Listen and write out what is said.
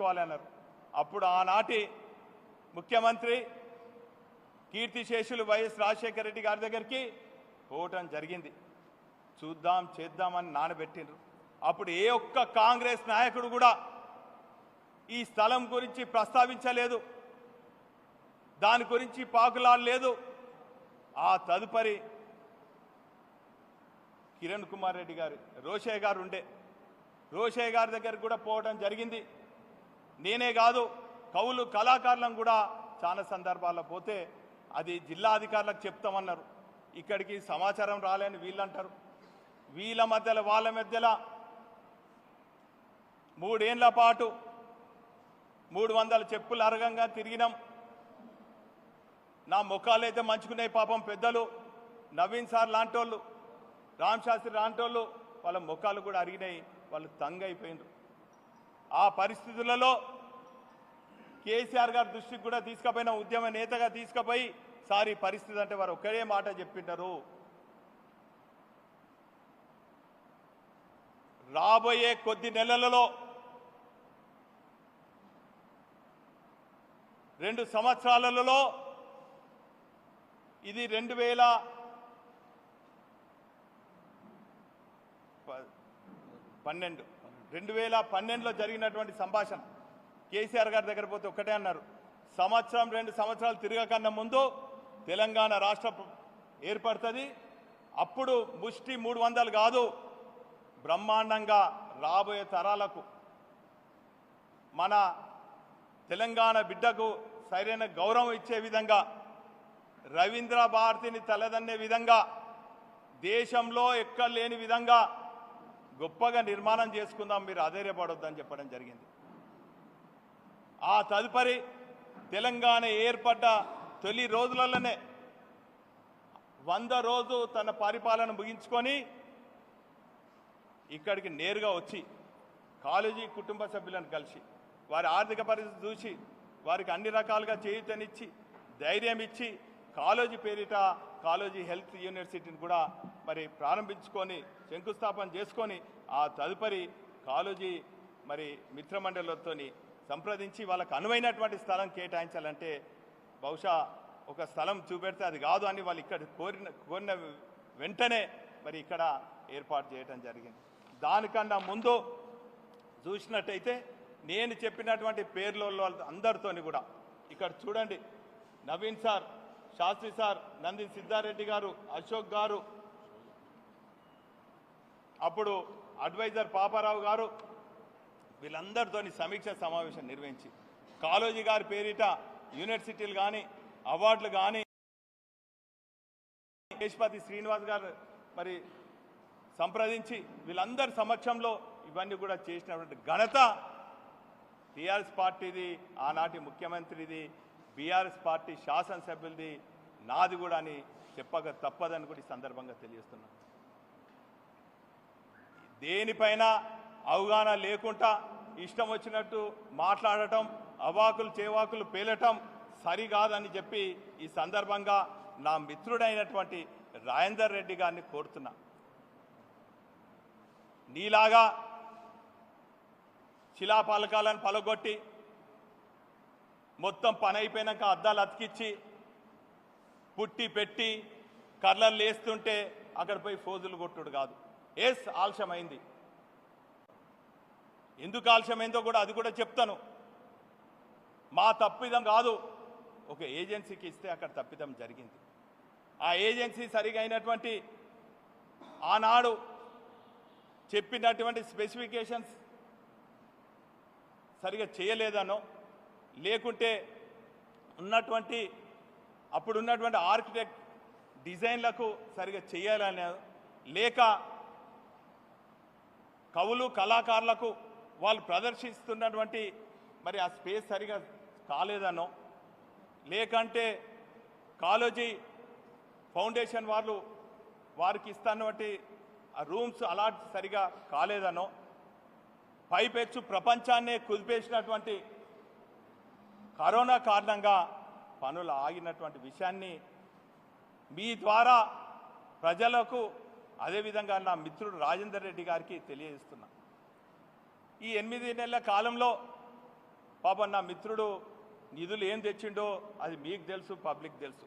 చేసుకోవాలన్నారు. అప్పుడు ఆనాటి ముఖ్యమంత్రి కీర్తిశేషులు వైఎస్ రాజశేఖర రెడ్డి గారి దగ్గరికి పోవటం జరిగింది. చూద్దాం చేద్దామని నానబెట్టిండ్రు. అప్పుడు ఏ ఒక్క కాంగ్రెస్ నాయకుడు కూడా ఈ స్థలం గురించి ప్రస్తావించలేదు, దాని గురించి పాకులాడలేదు. ఆ తదుపరి కిరణ్ కుమార్ రెడ్డి గారు, రోషయ్య గారు ఉండే, రోషయ్య గారి దగ్గరికి కూడా పోవడం జరిగింది. నేనే కాదు, కవులు కళాకారులను కూడా చాలా సందర్భాల్లో పోతే అది జిల్లా అధికారులకు చెప్తామన్నారు. ఇక్కడికి సమాచారం రాలేని వీళ్ళు అంటారు. వీళ్ళ మధ్యలో వాళ్ళ మధ్యలో 3 ఏళ్ల పాటు 300 చెప్పులు అరగంగా తిరిగినాం. నా ముఖాలైతే మంచుకున్నాయి. పాపం పెద్దలు నవీన్ సార్ లాంటోళ్ళు, రామ్ శాస్త్రి లాంటోళ్ళు వాళ్ళ ముఖాలు కూడా అరిగినాయి, వాళ్ళు తంగైపోయినారు. ఆ పరిస్థితులలో కేసీఆర్ గారి దృష్టికి కూడా తీసుకుపోయిన ఉద్యమ నేతగా తీసుకుపోయి సార్ ఈ పరిస్థితి అంటే వారు ఒక్కడే మాట చెప్పింటారు, రాబోయే కొద్ది నెలలలో 2 సంవత్సరాలలో ఇది 2012లో జరిగినటువంటి సంభాషణ. కేసీఆర్ గారి దగ్గర పోతే ఒక్కటే అన్నారు, సంవత్సరం 2 సంవత్సరాలు తిరగకన్నా ముందు తెలంగాణ రాష్ట్రం ఏర్పడుతుంది. అప్పుడు ముష్టి 300 కాదు, బ్రహ్మాండంగా రాబోయే తరాలకు మన తెలంగాణ బిడ్డకు సరైన గౌరవం ఇచ్చే విధంగా, రవీంద్ర భారతిని తలదన్నే విధంగా, దేశంలో ఎక్కడ లేని విధంగా గొప్పగా నిర్మాణం చేసుకుందాం, మీరు అధైర్యపడొద్దని చెప్పడం జరిగింది. ఆ తదుపరి తెలంగాణ ఏర్పడ్డ తొలి రోజులలోనే 100 రోజు తన పరిపాలన ముగించుకొని ఇక్కడికి నేరుగా వచ్చి కాలేజీ కుటుంబ సభ్యులను కలిసి వారి ఆర్థిక పరిస్థితి చూసి వారికి అన్ని రకాలుగా చేయూతనిచ్చి ధైర్యం ఇచ్చి కాలేజీ పేరిట కాలేజీ హెల్త్ యూనివర్సిటీని కూడా మరి ప్రారంభించుకొని శంకుస్థాపన చేసుకొని ఆ తదుపరి కాలేజీ మరి మిత్రమండలితో సంప్రదించి వాళ్ళకు అనువైనటువంటి స్థలం కేటాయించాలంటే బహుశా ఒక స్థలం చూపెడితే అది కాదు అని వాళ్ళు ఇక్కడ కోరిన వెంటనే మరి ఇక్కడ ఏర్పాటు చేయడం జరిగింది. దానికన్నా ముందు చూసినట్టయితే నేను చెప్పినటువంటి పేర్లలో అందరితోని కూడా ఇక్కడ చూడండి, నవీన్ సార్, శాస్త్రి సార్, నంది సిద్ధారెడ్డి గారు, అశోక్ గారు, అప్పుడు అడ్వైజర్ పాపారావు గారు, వీళ్ళందరితోని సమీక్ష సమావేశం నిర్వహించి కాళోజీ గారి పేరిట యూనివర్సిటీలు కానీ అవార్డులు కానీ దేశపతి శ్రీనివాస్ గారు మరి సంప్రదించి వీళ్ళందరి సమక్షంలో ఇవన్నీ కూడా చేసినటువంటి ఘనత టీఆర్ఎస్ పార్టీది, ఆనాటి ముఖ్యమంత్రిది, బీఆర్ఎస్ పార్టీ శాసనసభ్యులది, నాది కూడా అని చెప్పక తప్పదని కూడా ఈ సందర్భంగా తెలియజేస్తున్నాను. దేనిపైన అవగాహన లేకుండా ఇష్టం వచ్చినట్టు మాట్లాడటం, అవాకులు చేవాకులు పేలటం సరికాదని చెప్పి ఈ సందర్భంగా నా మిత్రుడైనటువంటి రాజేందర్ రెడ్డి గారిని కోరుతున్నా. నీలాగా శిలాపాలకాలను పలగొట్టి మొత్తం పని అయిపోయినాక అద్దాలు అతికిచ్చి పుట్టి పెట్టి కర్రలు లేస్తుంటే అక్కడ పోయి ఫోజులు కొట్టుడు కాదు. ఎస్, ఆలస్యమైంది. ఎందుకు ఆలస్యమైందో కూడా అది కూడా చెప్తాను. మా తప్పిదం కాదు, ఒక ఏజెన్సీకి ఇస్తే అక్కడ తప్పిదం జరిగింది. ఆ ఏజెన్సీ సరిగా అయినటువంటి ఆనాడు చెప్పినటువంటి స్పెసిఫికేషన్స్ సరిగా చేయలేదనో, లేకుంటే అప్పుడున్నటువంటి ఆర్కిటెక్ట్ డిజైన్లకు సరిగా చేయాలనే, లేక కవులు కళాకారులకు వాళ్ళు ప్రదర్శిస్తున్నటువంటి మరి ఆ స్పేస్ సరిగా కాలేదనో, లేకంటే కాలేజీ ఫౌండేషన్ వారికి ఇస్తున్నటువంటి ఆ రూమ్స్ అలాట్ సరిగా కాలేదనో, పైపెచ్చు ప్రపంచాన్నే కుదిపేసినటువంటి కరోనా కారణంగా పనులు ఆగినటువంటి విషయాన్ని మీ ద్వారా ప్రజలకు, అదేవిధంగా నా మిత్రుడు రాజేందర్ రెడ్డి గారికి తెలియజేస్తున్నా. ఈ 8 నెలల కాలంలో పాపం నా మిత్రుడు నిధులు ఏం తెచ్చిండో అది మీకు తెలుసు, పబ్లిక్ తెలుసు.